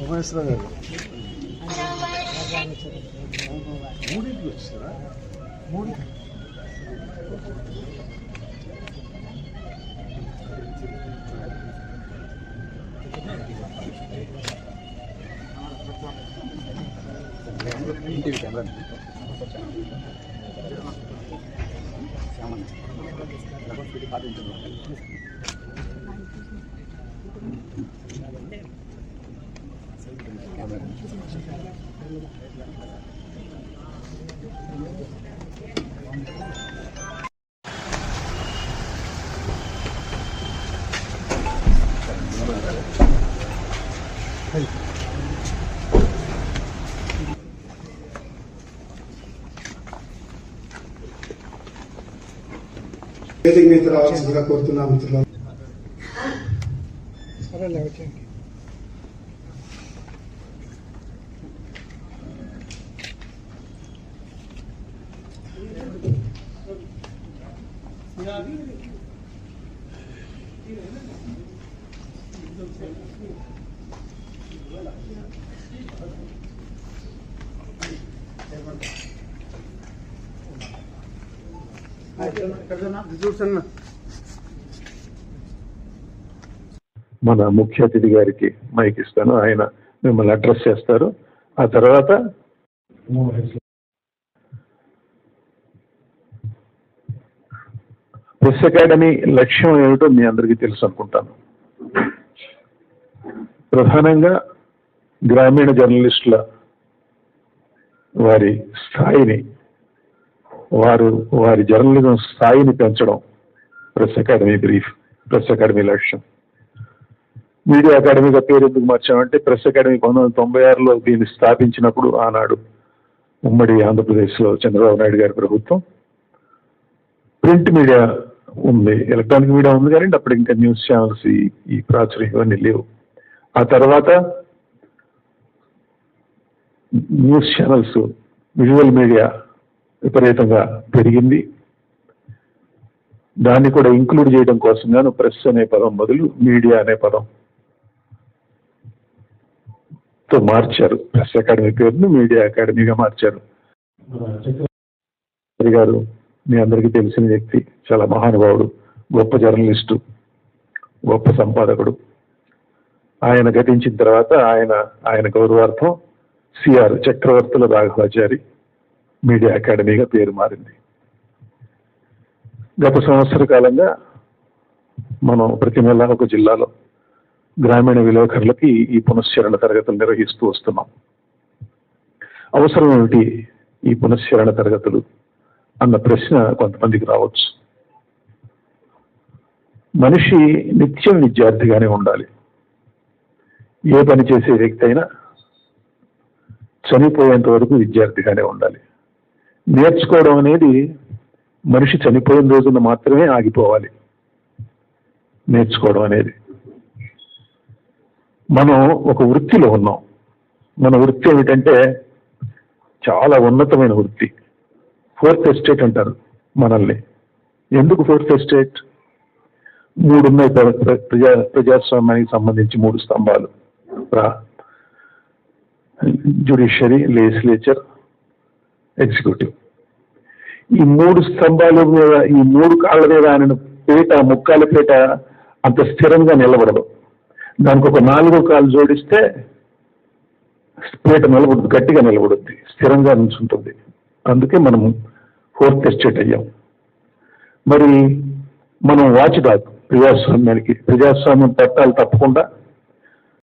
ఉమేశ్వర గారు 3కి వచ్చారా? 3కి ఇంటికి కెమెరా వేదిక మీద రావాల్సిందిగా కోరుతున్నాం మిత్రులు. మన ముఖ్య అతిథి గారికి మైక్ ఇస్తాను. ఆయన మిమ్మల్ని అడ్రస్ చేస్తారు. ఆ తర్వాత ప్రెస్ అకాడమీ లక్ష్యం ఏమిటో మీ అందరికీ తెలుసు అనుకుంటాను. ప్రధానంగా గ్రామీణ జర్నలిస్టుల వారి స్థాయిని, వారి జర్నలిజం స్థాయిని పెంచడం ప్రెస్ అకాడమీ లక్ష్యం. మీడియా అకాడమీగా పేరు ఎందుకు మార్చామంటే, ప్రెస్ అకాడమీ 1996లో దీన్ని స్థాపించినప్పుడు ఆనాడు ఉమ్మడి ఆంధ్రప్రదేశ్లో చంద్రబాబు నాయుడు గారి ప్రభుత్వం ప్రింట్ మీడియా ఉంది, ఎలక్ట్రానిక్ మీడియా ఉంది, కానీ అప్పుడు ఇంకా న్యూస్ ఛానల్స్ ఈ ప్రాచుర్యం ఇవన్నీ లేవు. ఆ తర్వాత న్యూస్ ఛానల్స్, విజువల్ మీడియా విపరీతంగా పెరిగింది. దాన్ని కూడా ఇంక్లూడ్ చేయడం కోసం గాను ప్రెస్ అనే పదం బదులు మీడియా అనే పదంతో మార్చారు. ప్రెస్ అకాడమీ పేరును మీడియా అకాడమీగా మార్చారు. గారు మీ అందరికీ తెలిసిన వ్యక్తి, చాలా మహానుభావుడు, గొప్ప జర్నలిస్టు, గొప్ప సంపాదకుడు. ఆయన గతించిన తర్వాత ఆయన గౌరవార్థం సిఆర్ చక్రవర్తుల రాఘవాచారి మీడియా అకాడమీగా పేరు మారింది. గత సంవత్సర కాలంగా మనం ప్రతి నెల ఒక జిల్లాలో గ్రామీణ విలేకరులకి ఈ పునశ్చరణ తరగతులు నిర్వహిస్తూ వస్తున్నాం. అవసరం ఏమిటి ఈ పునశ్చరణ తరగతులు అన్న ప్రశ్న కొంతమందికి రావచ్చు. మనిషి నిత్యం విద్యార్థిగానే ఉండాలి. ఏ పని చేసే వ్యక్తి అయినా చనిపోయేంత వరకు విద్యార్థిగానే ఉండాలి. నేర్చుకోవడం అనేది మనిషి చనిపోయిన రోజున మాత్రమే ఆగిపోవాలి. నేర్చుకోవడం అనేది, మనం ఒక వృత్తిలో ఉన్నాం. మన వృత్తి ఏమిటంటే చాలా ఉన్నతమైన వృత్తి. 4th ఎస్టేట్ అంటారు మనల్ని. ఎందుకు 4th ఎస్టేట్? 3 ఉన్నాయి ప్రజాస్వామ్యానికి సంబంధించి 3 స్తంభాలు: జ్యుడిషియరీ, లెజిస్లేచర్, ఎగ్జిక్యూటివ్. ఈ 3 స్తంభాల మీద, ఈ 3 కాళ్ళ మీద ఆయన ముక్కాల పీట అంత స్థిరంగా నిలబడదు. దానికి ఒక 4వ కాలు జోడిస్తే పీట నిలబడుతుంది, గట్టిగా నిలబడుద్ది, స్థిరంగా నుంచుంటుంది. అందుకే మనం 4th ఎస్టేట్ అయ్యాం. మరి మనం వాచ్డాగ్ ప్రజాస్వామ్యానికి. ప్రజాస్వామ్యం పట్టాలు తప్పకుండా